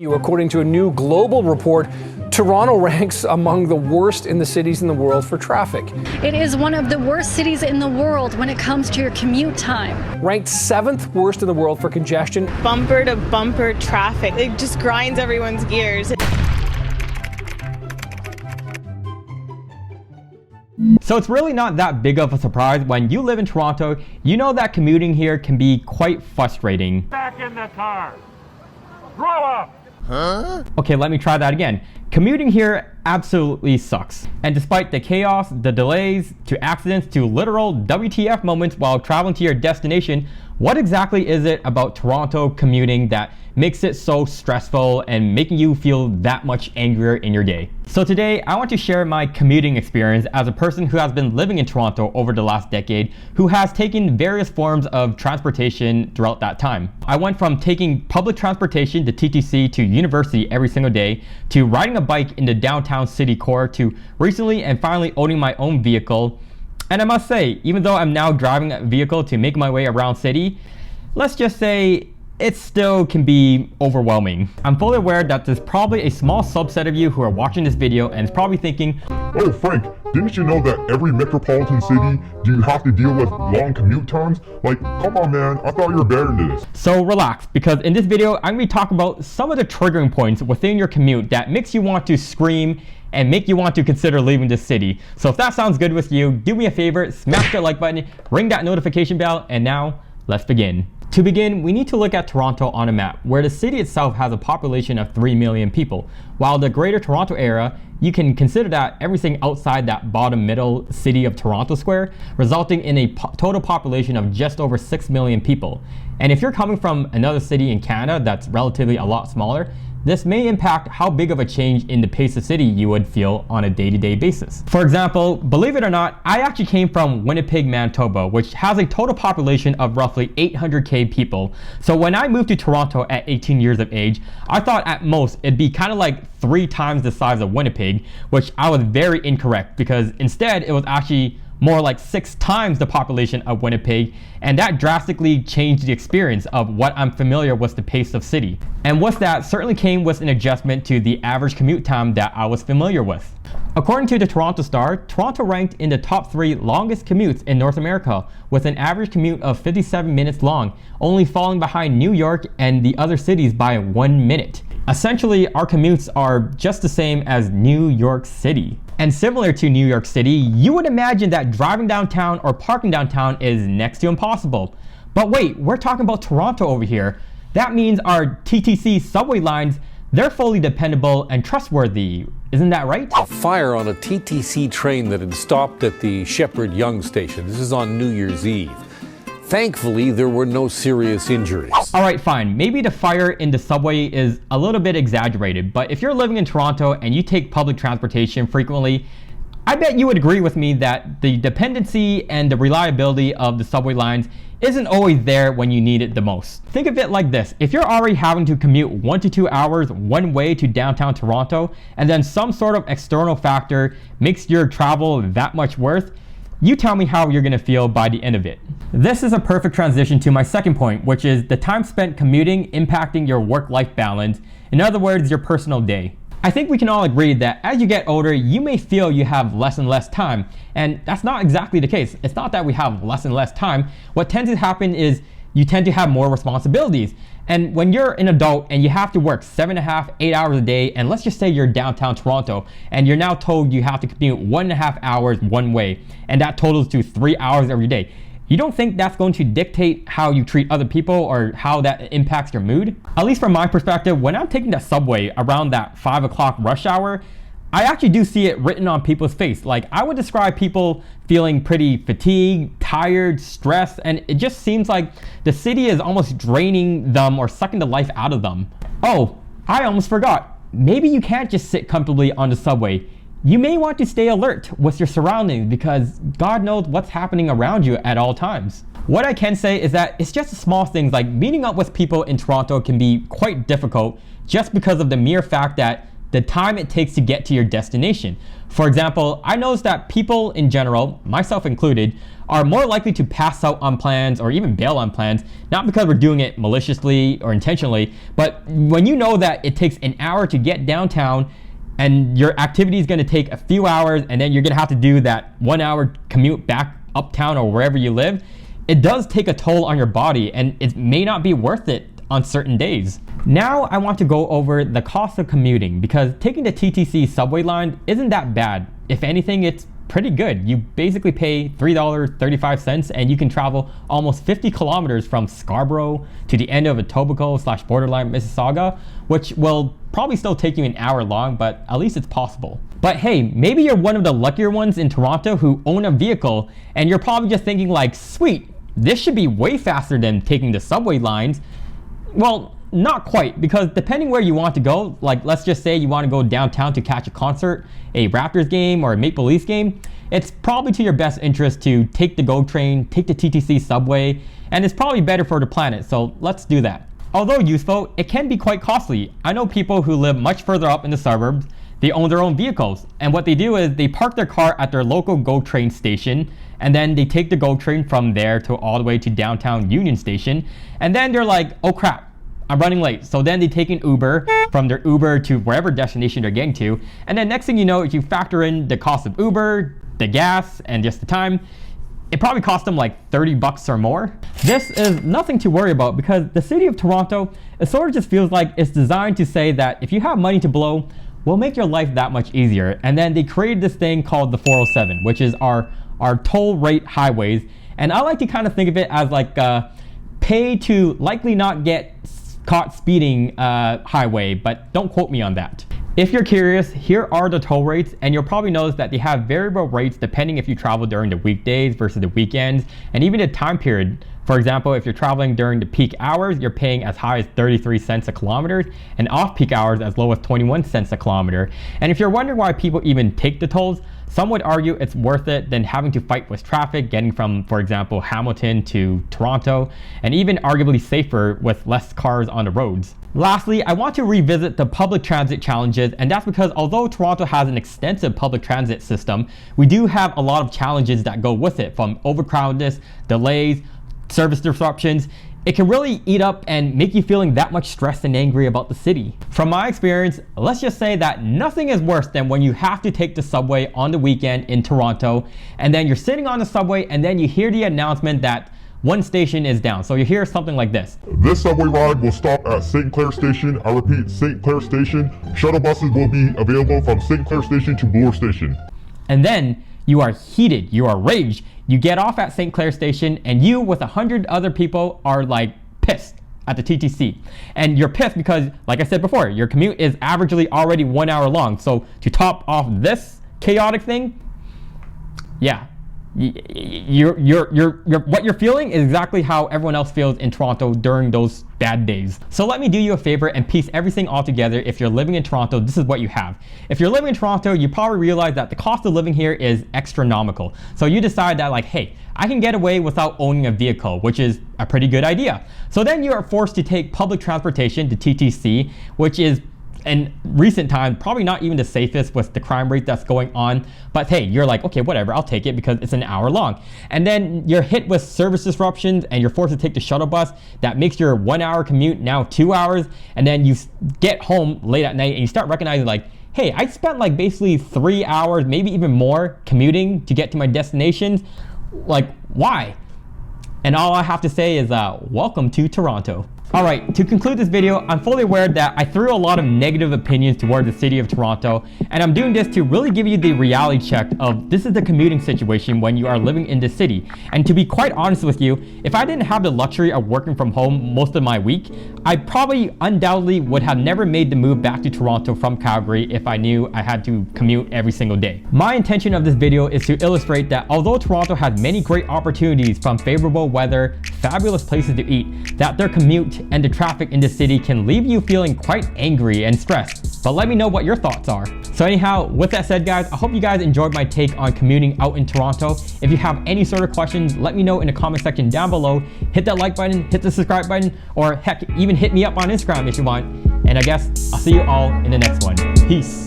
According to a new global report, Toronto ranks among the worst in the cities in the world for traffic. It is one of the worst cities in the world when it comes to your commute time. Ranked 7th worst in the world for congestion. Bumper to bumper traffic. It just grinds everyone's gears. So it's really not that big of a surprise when you live in Toronto, you know that commuting here can be quite frustrating. Back in the car. Grow up. Huh? Okay, let me try that again. Commuting here absolutely sucks. And despite the chaos, the delays, to accidents, to literal WTF moments while traveling to your destination, what exactly is it about Toronto commuting that makes it so stressful and making you feel that much angrier in your day? So today, I want to share my commuting experience as a person who has been living in Toronto over the last decade, who has taken various forms of transportation throughout that time. I went from taking public transportation to TTC to university every single day, to riding a bike in the downtown city core, to recently and finally owning my own vehicle. And I must say, even though I'm now driving a vehicle to make my way around city, let's just say it still can be overwhelming. I'm fully aware that there's probably a small subset of you who are watching this video and is probably thinking, "Oh Frank, didn't you know that every metropolitan city do you have to deal with long commute times? Like, come on man, I thought you were better than this." So relax, because in this video, I'm going to be talking about some of the triggering points within your commute that makes you want to scream and make you want to consider leaving this city. So if that sounds good with you, do me a favor, smash that like button, ring that notification bell, and now let's begin. To begin, we need to look at Toronto on a map, where the city itself has a population of 3 million people. While the greater Toronto area, you can consider that everything outside that bottom middle city of Toronto Square, resulting in a total population of just over 6 million people. And if you're coming from another city in Canada that's relatively a lot smaller, this may impact how big of a change in the pace of city you would feel on a day-to-day basis. For example, believe it or not, I actually came from Winnipeg, Manitoba, which has a total population of roughly 800k people. So when I moved to Toronto at 18 years of age, I thought at most it'd be kind of like 3 times the size of Winnipeg, which I was very incorrect, because instead it was actually more like 6 times the population of Winnipeg, and that drastically changed the experience of what I'm familiar with the pace of city. And with that certainly came with an adjustment to the average commute time that I was familiar with. According to the Toronto Star, Toronto ranked in the top 3 longest commutes in North America, with an average commute of 57 minutes long, only falling behind New York and the other cities by 1 minute. Essentially, our commutes are just the same as New York City. And similar to New York City, you would imagine that driving downtown or parking downtown is next to impossible. But wait, we're talking about Toronto over here. That means our TTC subway lines, they're fully dependable and trustworthy. Isn't that right? A fire on a TTC train that had stopped at the Shepherd Yonge station. This is on New Year's Eve. Thankfully, there were no serious injuries. All right, fine. Maybe the fire in the subway is a little bit exaggerated, but if you're living in Toronto and you take public transportation frequently, I bet you would agree with me that the dependency and the reliability of the subway lines isn't always there when you need it the most. Think of it like this. If you're already having to commute 1 to 2 hours one way to downtown Toronto, and then some sort of external factor makes your travel that much worth, you tell me how you're gonna feel by the end of it. This is a perfect transition to my second point, which is the time spent commuting impacting your work-life balance. In other words, your personal day. I think we can all agree that as you get older, you may feel you have less and less time. And that's not exactly the case. It's not that we have less and less time. What tends to happen is you tend to have more responsibilities. And when you're an adult and you have to work 7.5, 8 hours a day, and let's just say you're downtown Toronto, and you're now told you have to commute 1.5 hours one way, and that totals to 3 hours every day. You don't think that's going to dictate how you treat other people or how that impacts your mood? At least from my perspective, when I'm taking the subway around that 5 o'clock rush hour, I actually do see it written on people's face. Like, I would describe people feeling pretty fatigued, tired, stressed, and it just seems like the city is almost draining them or sucking the life out of them. Oh, I almost forgot. Maybe you can't just sit comfortably on the subway. You may want to stay alert with your surroundings, because God knows what's happening around you at all times. What I can say is that it's just the small things, like meeting up with people in Toronto can be quite difficult just because of the mere fact that the time it takes to get to your destination. For example, I noticed that people in general, myself included, are more likely to pass out on plans or even bail on plans, not because we're doing it maliciously or intentionally, but when you know that it takes an hour to get downtown and your activity is going to take a few hours and then you're going to have to do that 1 hour commute back uptown or wherever you live, it does take a toll on your body and it may not be worth it on certain days. Now I want to go over the cost of commuting, because taking the TTC subway line isn't that bad. If anything, it's pretty good. You basically pay $3.35 and you can travel almost 50 kilometers from Scarborough to the end of Etobicoke / borderline Mississauga, which will probably still take you an hour long, but at least it's possible. But hey, maybe you're one of the luckier ones in Toronto who own a vehicle and you're probably just thinking like, sweet, this should be way faster than taking the subway lines. Well, not quite, because depending where you want to go, like let's just say you want to go downtown to catch a concert, a Raptors game, or a Maple Leafs game, it's probably to your best interest to take the GO train, take the TTC subway, and it's probably better for the planet, so let's do that. Although useful, it can be quite costly. I know people who live much further up in the suburbs, they own their own vehicles, and what they do is they park their car at their local GO train station, and then they take the GO train from there to all the way to downtown Union Station, and then they're like, oh crap, I'm running late. So then they take an Uber from their Uber to wherever destination they're getting to, and then next thing you know, if you factor in the cost of Uber, the gas, and just the time, it probably cost them like $30 or more. This is nothing to worry about, because the city of Toronto, it sort of just feels like it's designed to say that if you have money to blow, we'll make your life that much easier. And then they created this thing called the 407, which is our toll rate highways. And I like to kind of think of it as like a pay to likely not get caught speeding highway, but don't quote me on that. If you're curious, here are the toll rates, and you'll probably notice that they have variable rates depending if you travel during the weekdays versus the weekends, and even the time period. For example, if you're traveling during the peak hours, you're paying as high as 33 cents a kilometer, and off-peak hours as low as 21 cents a kilometer. And if you're wondering why people even take the tolls, some would argue it's worth it than having to fight with traffic getting from, for example, Hamilton to Toronto, and even arguably safer with less cars on the roads. Lastly, I want to revisit the public transit challenges, and that's because although Toronto has an extensive public transit system, we do have a lot of challenges that go with it, from overcrowdedness, delays, service disruptions. It can really eat up and make you feeling that much stressed and angry about the city. From my experience, let's just say that nothing is worse than when you have to take the subway on the weekend in Toronto, and then you're sitting on the subway and then you hear the announcement that one station is down. So you hear something like this. This subway ride will stop at St. Clair Station. I repeat, St. Clair Station. Shuttle buses will be available from St. Clair Station to Bloor Station. And then you are heated, you are raged. You get off at St. Clair Station and you with 100 other people are like pissed at the TTC. And you're pissed because, like I said before, your commute is averagely already 1 hour long. So to top off this chaotic thing, yeah, what you're feeling is exactly how everyone else feels in Toronto during those bad days. So let me do you a favor and piece everything all together. If you're living in Toronto, this is what you have. If you're living in Toronto, you probably realize that the cost of living here is astronomical. So you decide that like, hey, I can get away without owning a vehicle, which is a pretty good idea. So then you are forced to take public transportation to TTC, which is in recent times probably not even the safest with the crime rate that's going on, but hey, you're like, okay, whatever, I'll take it because it's an hour long. And then you're hit with service disruptions and you're forced to take the shuttle bus that makes your 1 hour commute now 2 hours, and then you get home late at night and you start recognizing like, hey, I spent like basically 3 hours, maybe even more, commuting to get to my destinations. Like, why? And all I have to say is welcome to Toronto. Alright, to conclude this video, I'm fully aware that I threw a lot of negative opinions toward the city of Toronto, and I'm doing this to really give you the reality check of this is the commuting situation when you are living in the city. And to be quite honest with you, if I didn't have the luxury of working from home most of my week, I probably undoubtedly would have never made the move back to Toronto from Calgary if I knew I had to commute every single day. My intention of this video is to illustrate that although Toronto has many great opportunities, from favorable weather, fabulous places to eat, that their commute and the traffic in the city can leave you feeling quite angry and stressed. But let me know what your thoughts are. So anyhow, with that said guys, I hope you guys enjoyed my take on commuting out in Toronto. If you have any sort of questions, let me know in the comment section down below. Hit that like button, hit the subscribe button, or heck, even hit me up on Instagram if you want. And I guess I'll see you all in the next one. Peace.